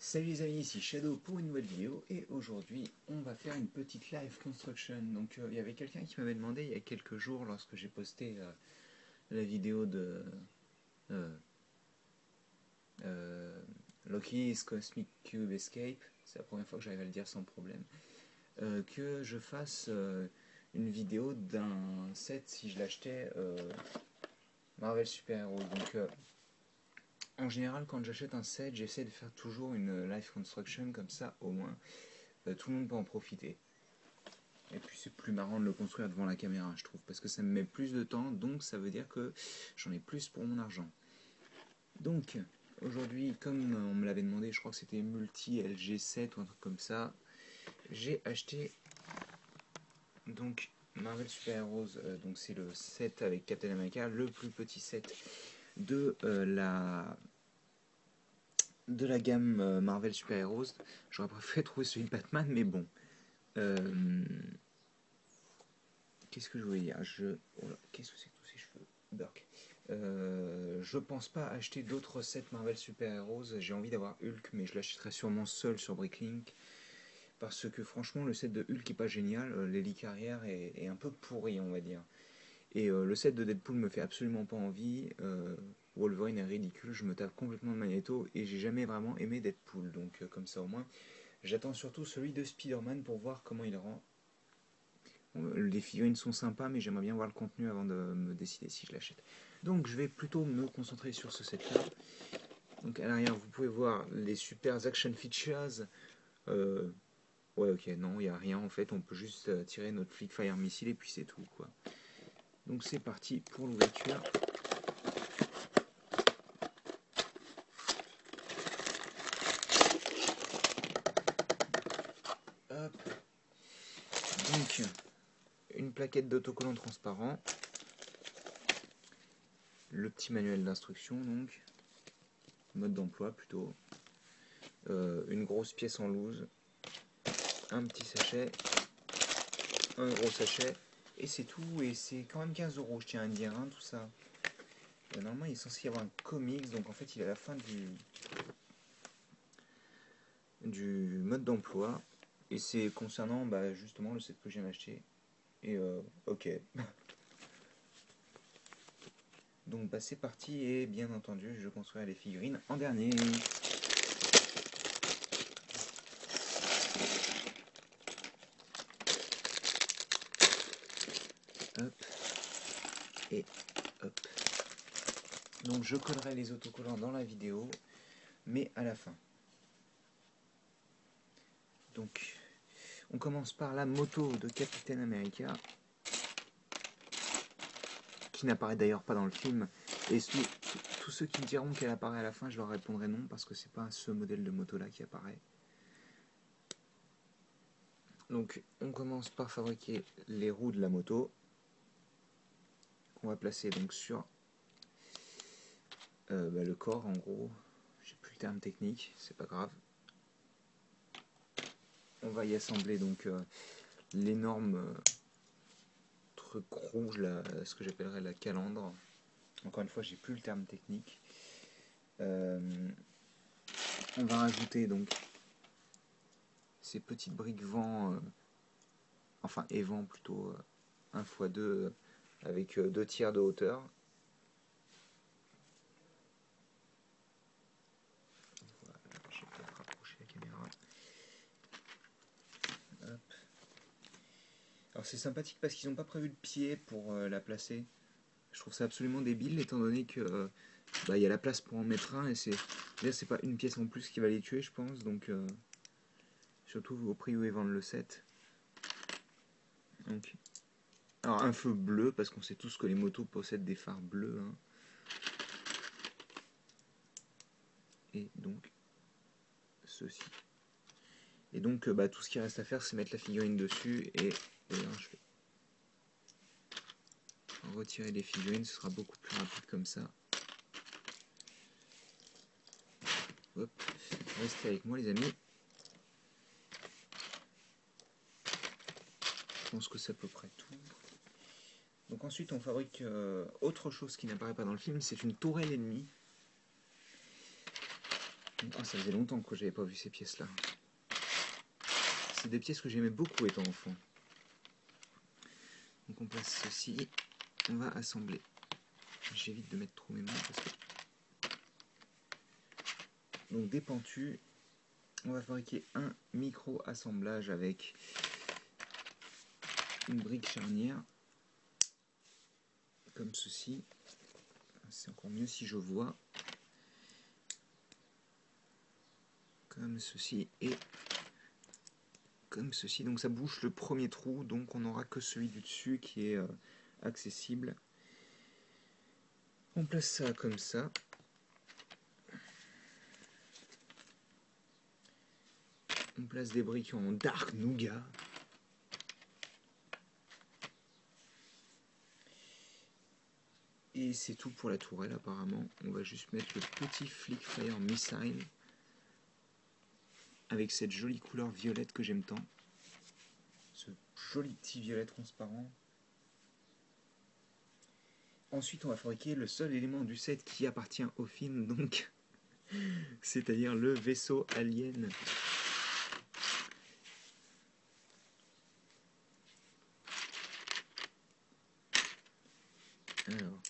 Salut les amis, ici Shadow pour une nouvelle vidéo et aujourd'hui on va faire une petite live construction. Donc il y avait quelqu'un qui m'avait demandé il y a quelques jours lorsque j'ai posté la vidéo de euh, euh, Loki's Cosmic Cube Escape, c'est la première fois que j'arrive à le dire sans problème, que je fasse une vidéo d'un set si je l'achetais Marvel Super Heroes. Donc en général quand j'achète un set j'essaie de faire toujours une live construction comme ça au moins. Tout le monde peut en profiter. Et puis c'est plus marrant de le construire devant la caméra, je trouve, parce que ça me met plus de temps, donc ça veut dire que j'en ai plus pour mon argent. Donc, aujourd'hui, comme on me l'avait demandé, je crois que c'était Multi LG7 ou un truc comme ça, j'ai acheté donc Marvel Super Heroes, donc c'est le set avec Captain America, le plus petit set de la gamme Marvel Super Heroes. J'aurais préféré trouver celui de Batman, mais bon. Euh, Qu'est-ce que je voulais dire oh là, qu'est-ce que c'est que tous ces cheveux Burk. Je pense pas acheter d'autres sets Marvel Super Heroes. J'ai envie d'avoir Hulk, mais je l'achèterai sûrement seul sur Bricklink. Parce que franchement, le set de Hulk est pas génial. L'Eli Carrière est un peu pourri, on va dire. Et le set de Deadpool me fait absolument pas envie. Wolverine est ridicule. Je me tape complètement de Magneto. Et j'ai jamais vraiment aimé Deadpool. Donc, comme ça au moins. J'attends surtout celui de Spider-Man pour voir comment il rend. Les figurines sont sympas, mais j'aimerais bien voir le contenu avant de me décider si je l'achète. Donc je vais plutôt me concentrer sur ce set-là. Donc à l'arrière, vous pouvez voir les super action features. Euh, ouais, ok, non, il n'y a rien en fait. On peut juste tirer notre Flickfire missile et puis c'est tout, quoi. Donc c'est parti pour l'ouverture. Hop. Donc une plaquette d'autocollant transparent. Le petit manuel d'instruction, donc mode d'emploi plutôt. Une grosse pièce en loose. Un petit sachet, un gros sachet, et c'est tout, et c'est quand même 15 €, je tiens à dire, hein, tout ça. Normalement, il est censé y avoir un comics, donc en fait, il est à la fin du mode d'emploi, et c'est concernant justement le set que je viens d'acheter. Et ok. Donc c'est parti, et bien entendu, je construirai les figurines en dernier. Hop, et hop. Donc je collerai les autocollants dans la vidéo, mais à la fin. Donc, on commence par la moto de Captain America, qui n'apparaît d'ailleurs pas dans le film. Et tous ceux qui me diront qu'elle apparaît à la fin, je leur répondrai non, parce que c'est pas ce modèle de moto là qui apparaît. Donc, on commence par fabriquer les roues de la moto, qu'on va placer donc sur le corps en gros. J'ai plus le terme technique, c'est pas grave. On va y assembler donc l'énorme truc rouge là, ce que j'appellerais la calandre. Encore une fois, j'ai plus le terme technique. On va rajouter donc ces petites briques vent, enfin évent plutôt, 1 x 2 avec 2 tiers de hauteur. Voilà, je vais peut-être rapprocher la caméra. Hop. Alors c'est sympathique parce qu'ils n'ont pas prévu de pied pour la placer. Je trouve ça absolument débile étant donné que y a la place pour en mettre un et c'est pas une pièce en plus qui va les tuer, je pense. Donc surtout au prix où ils vendent le set. Donc, alors un feu bleu parce qu'on sait tous que les motos possèdent des phares bleus, hein. Et donc ceci. Et donc tout ce qui reste à faire c'est mettre la figurine dessus et là, je vais retirer les figurines, ce sera beaucoup plus rapide comme ça. Hop, restez avec moi les amis. Je pense que c'est à peu près tout. Donc ensuite on fabrique autre chose qui n'apparaît pas dans le film, c'est une tourelle ennemie. Oh, ça faisait longtemps que j'avais pas vu ces pièces-là. C'est des pièces que j'aimais beaucoup étant enfant. Donc on place ceci, on va assembler. J'évite de mettre trop mes mains parce que... Donc des pentus, on va fabriquer un micro-assemblage avec une brique charnière, comme ceci. C'est encore mieux si je vois. Comme ceci et comme ceci. Donc ça bouche le premier trou, donc on n'aura que celui du dessus qui est accessible. On place ça comme ça. On place des briques en dark nougat. Et c'est tout pour la tourelle apparemment. On va juste mettre le petit Flick Fire Missile avec cette jolie couleur violette que j'aime tant. Ce joli petit violet transparent. Ensuite on va fabriquer le seul élément du set qui appartient au film, donc c'est-à-dire le vaisseau alien. Alors,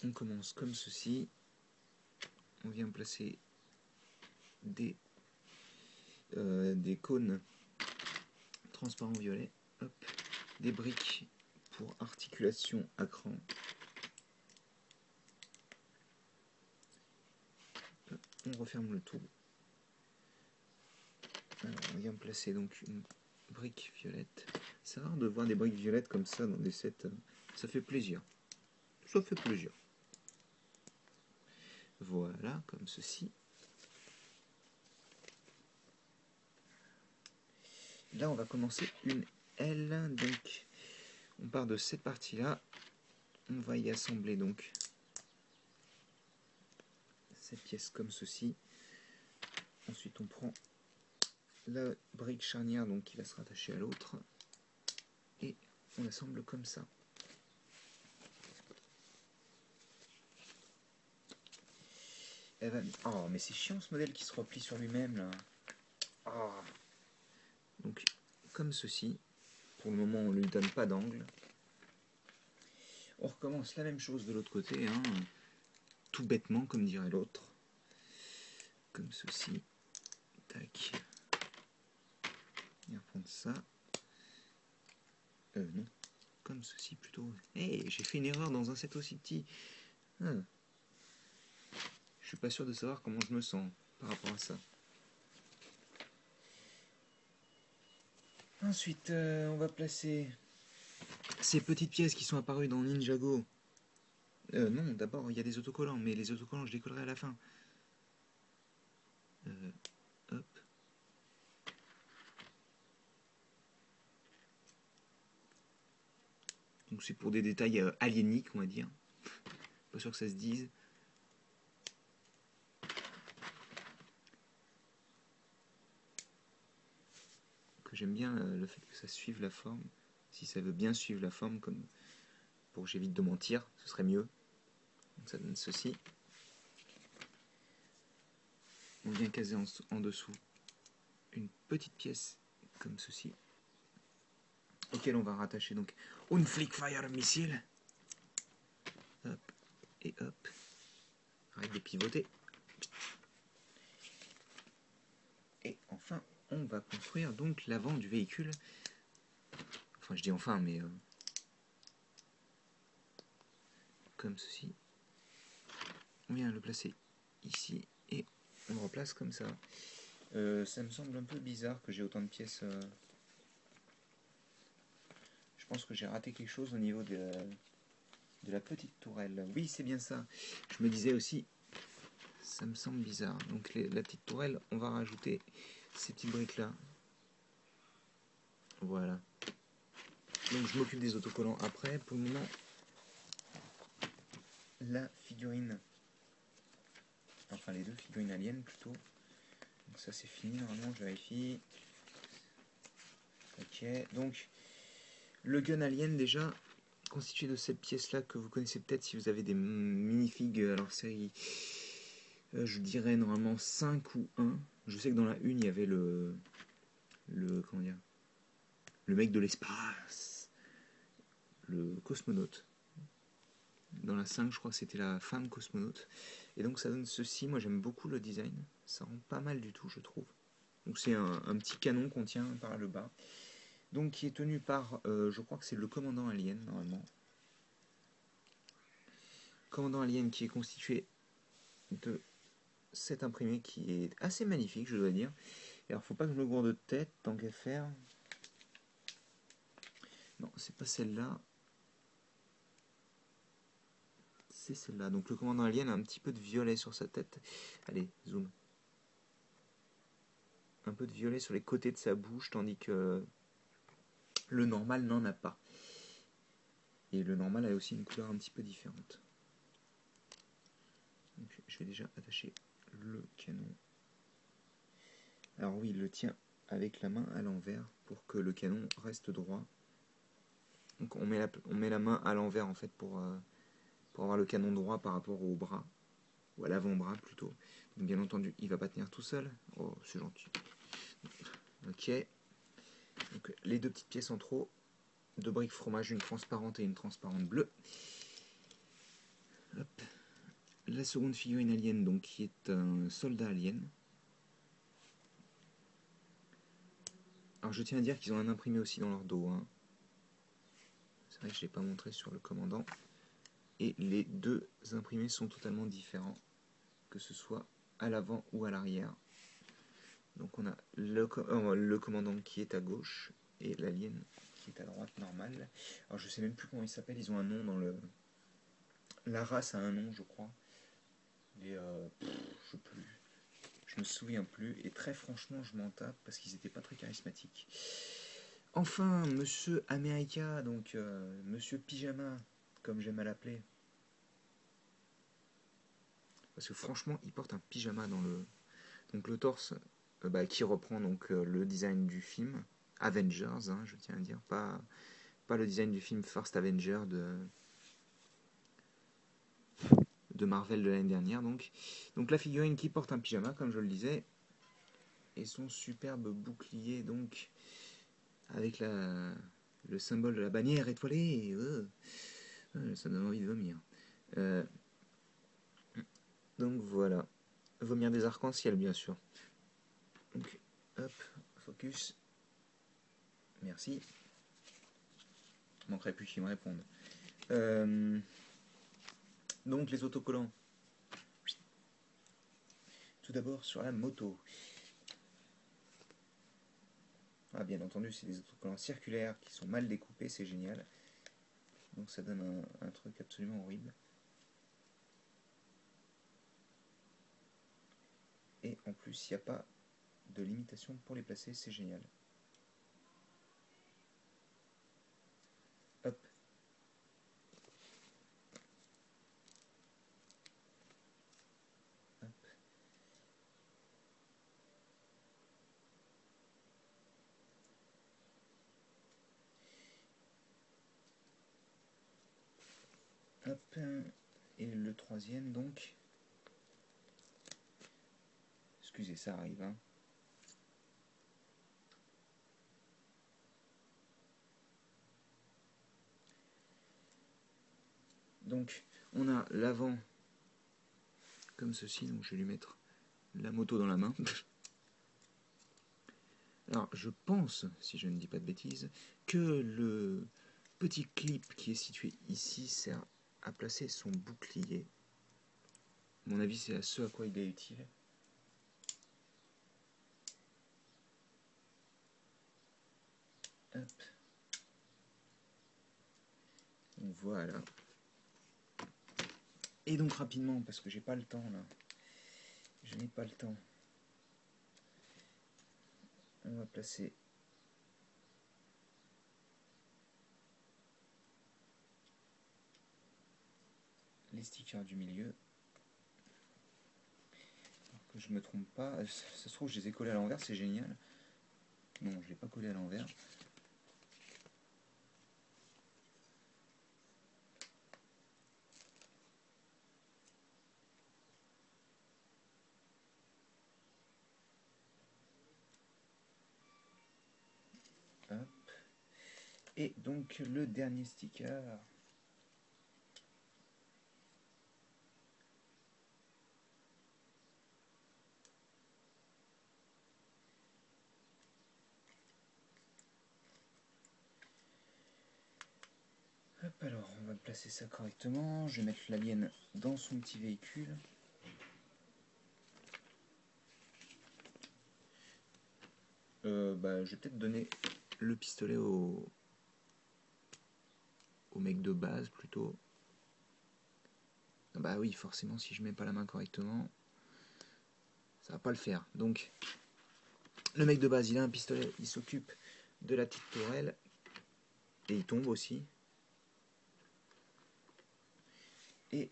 on commence comme ceci. On vient placer des cônes transparents violets, hop, des briques pour articulation à cran. On referme le tout. Alors, on vient placer donc une brique violette. C'est rare de voir des briques violettes comme ça dans des sets. Ça fait plaisir. Ça fait plaisir. Voilà, comme ceci. Là, on va commencer une aile. Donc, on part de cette partie-là. On va y assembler donc cette pièce comme ceci. Ensuite, on prend la brique charnière donc qui va se rattacher à l'autre et on assemble comme ça. Oh, mais c'est chiant ce modèle qui se replie sur lui-même là. Oh. Donc, comme ceci. Pour le moment, on ne lui donne pas d'angle. On recommence la même chose de l'autre côté, hein, tout bêtement, comme dirait l'autre. Comme ceci. Tac. On va prendre ça. Non. Comme ceci plutôt. Hey, j'ai fait une erreur dans un set aussi petit. Ah. Je suis pas sûr de savoir comment je me sens par rapport à ça. Ensuite, on va placer ces petites pièces qui sont apparues dans Ninjago. Non, d'abord, il y a des autocollants, mais les autocollants, je les collerai à la fin. Hop. Donc c'est pour des détails aliéniques, on va dire. Pas sûr que ça se dise. Que j'aime bien le fait que ça suive la forme. Si ça veut bien suivre la forme, comme pour que j'évite de mentir, ce serait mieux. Donc ça donne ceci. On vient caser en dessous une petite pièce comme ceci, auquel on va rattacher donc une Flick Fire Missile. Hop et hop. Arrête de pivoter. Et enfin, on va construire donc l'avant du véhicule. Enfin, je dis enfin, mais comme ceci. On vient le placer ici et on le replace comme ça. Ça me semble un peu bizarre que j'ai autant de pièces. Je pense que j'ai raté quelque chose au niveau de la petite tourelle. Oui, c'est bien ça. Je me disais aussi, ça me semble bizarre. Donc la petite tourelle, on va rajouter ces petites briques là. Voilà. Donc je m'occupe des autocollants après. Pour le moment, la figurine, enfin les deux figurines aliens plutôt. Donc ça c'est fini normalement, je vérifie. Ok, donc le gun alien déjà constitué de cette pièce là que vous connaissez peut-être si vous avez des minifigs alors série Je dirais normalement 5 ou 1. Je sais que dans la une, il y avait comment dire, le mec de l'espace, le cosmonaute. Dans la 5, je crois que c'était la femme cosmonaute. Et donc ça donne ceci. Moi j'aime beaucoup le design. Ça rend pas mal du tout, je trouve. Donc c'est un petit canon qu'on tient par le bas. Donc qui est tenu par, je crois que c'est le commandant alien normalement. Commandant alien qui est constitué de cet imprimé qui est assez magnifique, je dois dire. Et alors faut pas que je me gourde de tête tant qu'à faire. Non, c'est pas celle-là. C'est celle-là. Donc le commandant alien a un petit peu de violet sur sa tête. Allez, zoom. Un peu de violet sur les côtés de sa bouche, tandis que le normal n'en a pas. Et le normal a aussi une couleur un petit peu différente. Donc, je vais déjà attacher le canon. Alors oui, il le tient avec la main à l'envers pour que le canon reste droit. Donc on met la main à l'envers en fait pour avoir le canon droit par rapport au bras, ou à l'avant-bras plutôt. Donc bien entendu, il ne va pas tenir tout seul. Oh, c'est gentil. Ok. Donc les deux petites pièces en trop, deux briques fromage, une transparente et une transparente bleue. Hop. La seconde figurine alien, donc qui est un soldat alien. Alors je tiens à dire qu'ils ont un imprimé aussi dans leur dos. Hein. C'est vrai que je ne l'ai pas montré sur le commandant. Et les deux imprimés sont totalement différents, que ce soit à l'avant ou à l'arrière. Donc on a le commandant qui est à gauche et l'alien qui est à droite normal. Alors je sais même plus comment ils s'appellent, ils ont un nom dans le... La race a un nom je crois. Et je sais plus. Je me souviens plus. Et très franchement je m'en tape parce qu'ils n'étaient pas très charismatiques. Enfin, Monsieur America, donc Monsieur Pyjama, comme j'aime à l'appeler. Parce que franchement, il porte un pyjama dans le... Donc le torse qui reprend donc le design du film Avengers, hein, je tiens à dire, pas le design du film First Avenger de Marvel de l'année dernière. Donc la figurine qui porte un pyjama, comme je le disais, et son superbe bouclier donc avec le symbole de la bannière étoilée. Ça donne envie de vomir. Euh, donc voilà, vomir des arcs-en-ciel bien sûr. Donc hop, focus. Merci. Il manquerait plus qu'ils me répondent. Donc les autocollants. Tout d'abord sur la moto. Ah, bien entendu, c'est des autocollants circulaires qui sont mal découpés, c'est génial. Donc ça donne un truc absolument horrible. Et en plus, il n'y a pas de limitation pour les placer, c'est génial. Hop. Hop. Hop. Et le troisième, donc. Excusez, ça arrive, hein. Donc, on a l'avant comme ceci, donc je vais lui mettre la moto dans la main. Alors, je pense, si je ne dis pas de bêtises, que le petit clip qui est situé ici sert à placer son bouclier. À mon avis, c'est à ce à quoi il est utile. Hop. Donc voilà. Et donc rapidement, parce que j'ai pas le temps là. Je n'ai pas le temps. On va placer les stickers du milieu. Alors que je me trompe pas. Ça se trouve, je les ai collés à l'envers, c'est génial. Non, je ne l'ai pas collé à l'envers. Et donc le dernier sticker. Hop, alors on va placer ça correctement. Je vais mettre l'alien dans son petit véhicule. Je vais peut-être donner le pistolet au mec de base plutôt. Bah oui, forcément, si je mets pas la main correctement, ça va pas le faire. Donc, le mec de base, il a un pistolet, il s'occupe de la petite tourelle et il tombe aussi. Et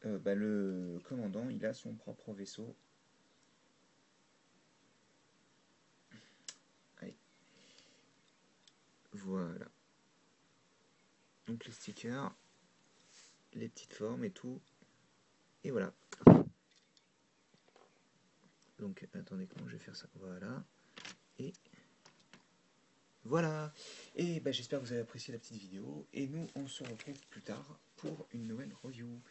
le commandant, il a son propre vaisseau. Allez. Voilà. Donc les stickers, les petites formes et tout. Et voilà. Donc attendez, comment je vais faire ça? Voilà. Et voilà. Et j'espère que vous avez apprécié la petite vidéo. Et nous, on se retrouve plus tard pour une nouvelle review.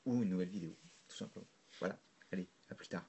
Ou une nouvelle vidéo, tout simplement. Voilà. Allez, à plus tard.